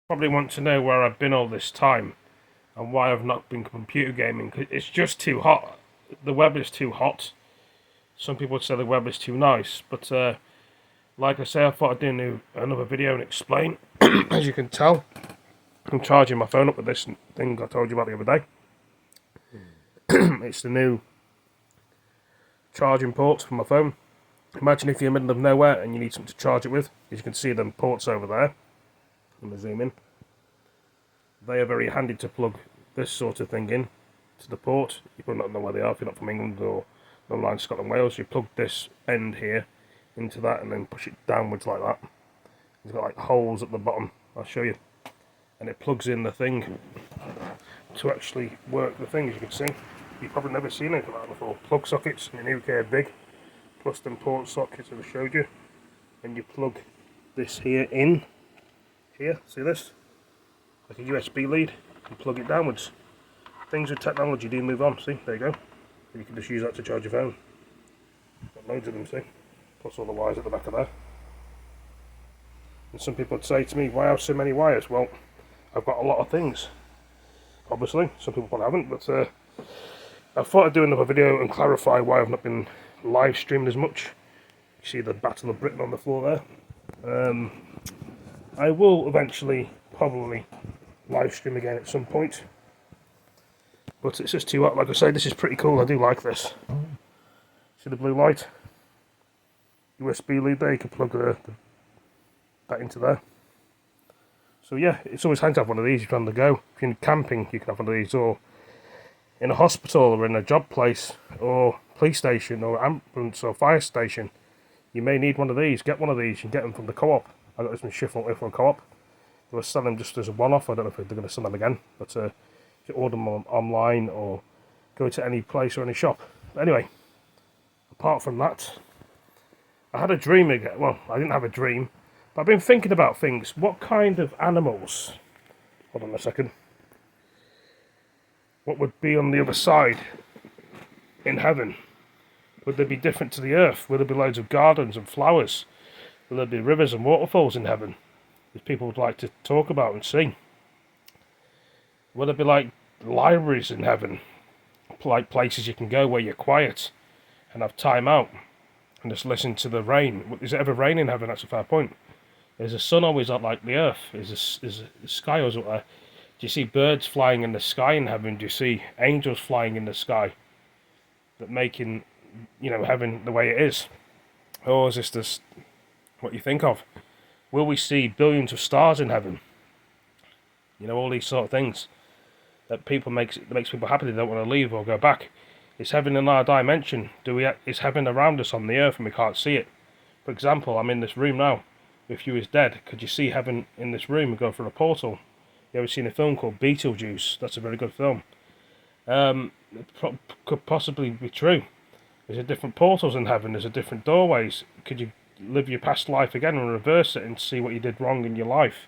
Probably want to know where I've been all this time and why I've not been computer gaming. It's just too hot. The weather is too hot. Some people would say the weather is too nice, but like I say, I thought I'd do another video and explain. As you can tell, I'm charging my phone up with this thing I told you about the other day. It's the new charging ports for my phone. Imagine if you're in the middle of nowhere and you need something to charge it with. As you can see, them ports over there. I'm going to zoom in. They are very handy to plug this sort of thing in to the port. You probably not know where they are if you're not from England or online Scotland, Wales. You plug this end here into that and then push it downwards like that. It's got like holes at the bottom. I'll show you. And it plugs in the thing to actually work the thing, as you can see. You've probably never seen anything like that before. Plug sockets in the UK are big, plus them port sockets that I showed you. And you plug this here in. Here, see this? Like a USB lead, and plug it downwards. Things with technology do move on, see, there you go. You can just use that to charge your phone. Got loads of them, see? Plus all the wires at the back of there. And some people would say to me, why have so many wires? Well, I've got a lot of things. Obviously, some people probably haven't, but I thought I'd do another video and clarify why I've not been live streaming as much. You see the Battle of Britain on the floor there. I will eventually probably live stream again at some point, but it's just too hot. Like I say, this is pretty cool. I do like this. See the blue light? USB lead there. You can plug that into there. So yeah, it's always handy to have one of these if you're on the go. If you're camping, you can have one of these, or in a hospital, or in a job place, or police station, or ambulance, or fire station. You may need one of these. Get one of these. You can get them from the co-op. I got this from Sheffield Co-op. They were selling just as a one-off. I don't know if they're going to sell them again, but if you order them online or go to any place or any shop. But anyway, apart from that, I had a dream again. Well, I didn't have a dream, but I've been thinking about things. What kind of animals? Hold on a second. What would be on the other side in heaven? Would they be different to the earth? Would there be loads of gardens and flowers? Will there be rivers and waterfalls in heaven, which people would like to talk about and see? Will there be like libraries in heaven, like places you can go where you're quiet and have time out and just listen to the rain? Is it ever rain in heaven? That's a fair point. Is the sun always up like the earth? Is the sky always up there? Do you see birds flying in the sky in heaven? Do you see angels flying in the sky that making, heaven the way it is? Or is this just what you think of? Will we see billions of stars in heaven? All these sort of things that makes people happy. They don't want to leave or go back. Is heaven in our dimension? Is heaven around us on the earth and we can't see it? For example, I'm in this room now. If you was dead, could you see heaven in this room and go through a portal? You ever seen a film called Beetlejuice? That's a very good film. Could possibly be true. There's different portals in heaven. There's different doorways. Could you live your past life again and reverse it and see what you did wrong in your life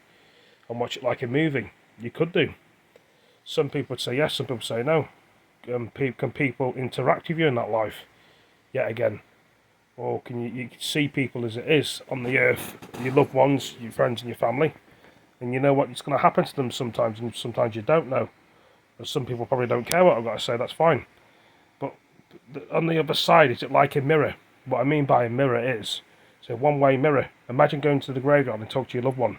and watch it like a movie? You could do. Some people would say yes, some people say no. Can people interact with you in that life yet again? Or can you see people as it is on the earth, your loved ones, your friends and your family, and you know what's going to happen to them sometimes, and sometimes you don't know. But some people probably don't care what I've got to say, that's fine. But on the other side, is it like a mirror? What I mean by a mirror is, it's a one-way mirror. Imagine going to the graveyard and talk to your loved one,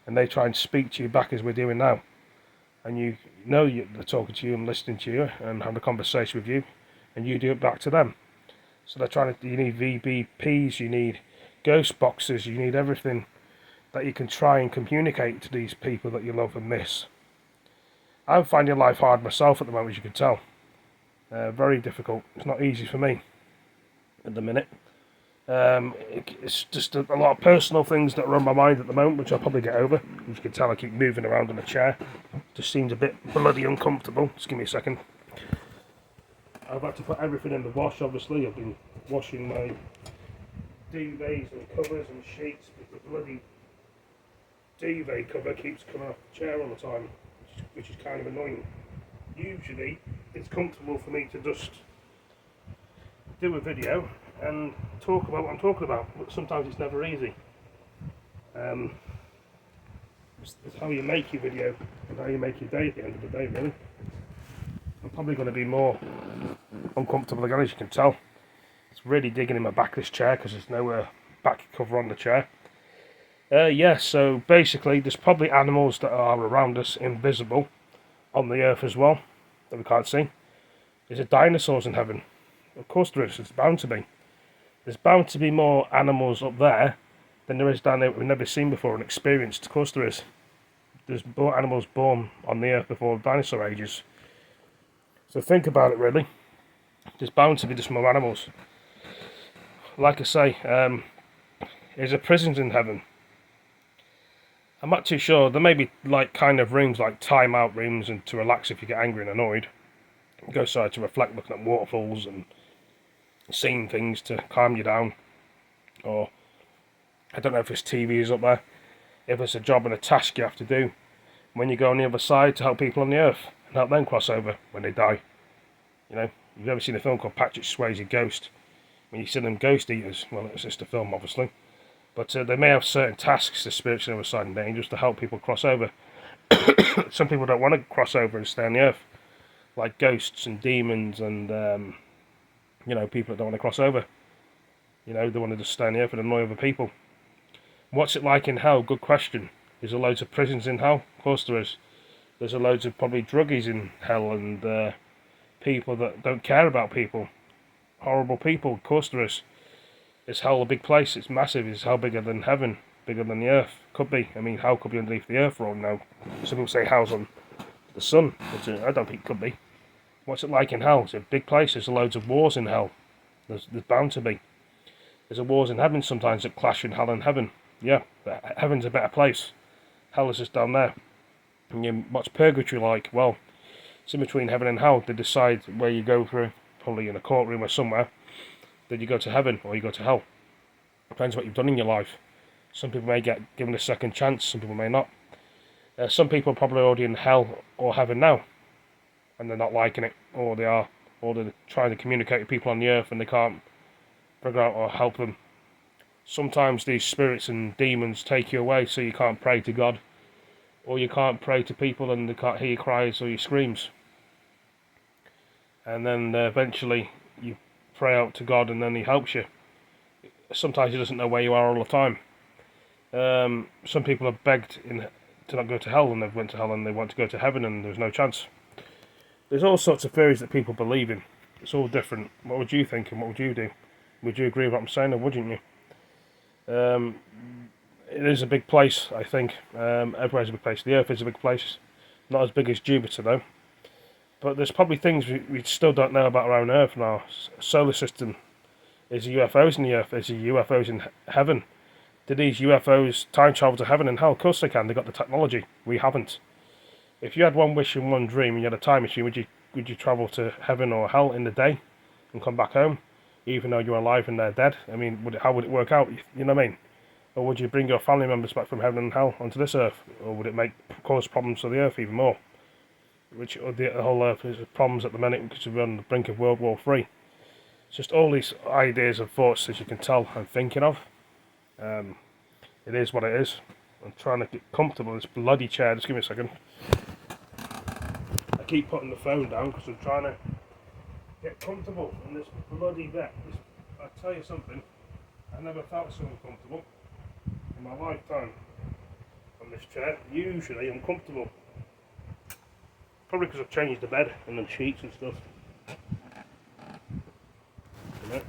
and they try and speak to you back as we're doing now. And they're talking to you and listening to you and having a conversation with you, and you do it back to them. So you need VBPs, you need ghost boxes, you need everything that you can try and communicate to these people that you love and miss. I'm finding life hard myself at the moment, as you can tell. Very difficult. It's not easy for me at the minute. It's just a lot of personal things that are on my mind at the moment, which I'll probably get over. As you can tell, I keep moving around in a chair. Just seems a bit bloody uncomfortable. Just give me a second. I've had to put everything in the wash, obviously. I've been washing my duvets and covers and sheets, but the bloody duvet cover keeps coming off the chair all the time, which is kind of annoying. Usually, it's comfortable for me to just do a video and talk about what I'm talking about, but sometimes it's never easy. It's how you make your video and how you make your day at the end of the day, really. I'm probably going to be more uncomfortable again, as you can tell. It's really digging in my back, this chair, because there's no back cover on the chair. Yeah, so basically there's probably animals that are around us, invisible, on the earth as well, that we can't see. Is there dinosaurs in heaven? Of course there is, there's bound to be. There's bound to be more animals up there than there is down there we've never seen before and experienced. Of course there is. There's more animals born on the earth before the dinosaur ages. So think about it, really. There's bound to be just more animals. Like I say, is there prisons in heaven? I'm not too sure. There may be like kind of rooms, like time-out rooms, and to relax if you get angry and annoyed. Go outside to reflect, looking at waterfalls and seeing things to calm you down. Or I don't know if there's TVs up there. If it's a job and a task you have to do when you go on the other side to help people on the earth and help them cross over when they die. You know, you've ever seen a film called Patrick Swayze Ghost? When you see them ghost eaters, well, it's just a film, obviously. But they may have certain tasks, the spirits on the other side and angels, to help people cross over. Some people don't want to cross over and stay on the earth, like ghosts and demons and, you know, people that don't want to cross over. You know, they want to just stay on the earth and annoy other people. What's it like in hell? Good question. Is there loads of prisons in hell? Of course there is. There's a loads of probably druggies in hell and people that don't care about people. Horrible people. Of course there is. Is hell a big place? It's massive. Is hell bigger than heaven? Bigger than the earth? Could be. I mean, hell could be underneath the earth for all we know. Some people say hell's on the sun, but I don't think it could be. What's it like in hell? It's a big place. There's loads of wars in hell. There's bound to be. There's wars in heaven sometimes that clash in hell and heaven. Yeah, but heaven's a better place. Hell is just down there. And what's purgatory like? Well, it's in between heaven and hell. They decide where you go through, probably in a courtroom or somewhere. Then you go to heaven or you go to hell. Depends what you've done in your life. Some people may get given a second chance, some people may not. Some people are probably already in hell or heaven now, and they're not liking it, or they're trying to communicate with people on the earth and they can't figure out or help them. Sometimes these spirits and demons take you away so you can't pray to God, or you can't pray to people and they can't hear your cries or your screams. And then eventually you pray out to God and then he helps you. Sometimes he doesn't know where you are all the time. Some people are begged to not go to hell, and they've went to hell and they want to go to heaven and there's no chance. There's all sorts of theories that people believe in. It's all different. What would you think and what would you do? Would you agree with what I'm saying or wouldn't you? It is a big place, I think. Everywhere's a big place. The Earth is a big place. Not as big as Jupiter, though. But there's probably things we still don't know about our own Earth and our solar system. Is there UFOs in the Earth? Is there UFOs in heaven? Do these UFOs time travel to heaven and hell? Of course they can. They've got the technology. We haven't. If you had one wish and one dream and you had a time machine, would you travel to heaven or hell in the day and come back home, even though you're alive and they're dead? I mean, how would it work out? You know what I mean? Or would you bring your family members back from heaven and hell onto this earth? Or would it cause problems for the earth even more? The whole earth is problems at the minute because we're on the brink of World War III. It's just all these ideas and thoughts, as you can tell, I'm thinking of. It is what it is. I'm trying to get comfortable in this bloody chair. Just give me a second. I keep putting the phone down because I'm trying to get comfortable in this bloody bed. I'll tell you something, I never felt so uncomfortable in my lifetime on this chair. Usually I'm comfortable. Probably because I've changed the bed and the sheets and stuff. You know?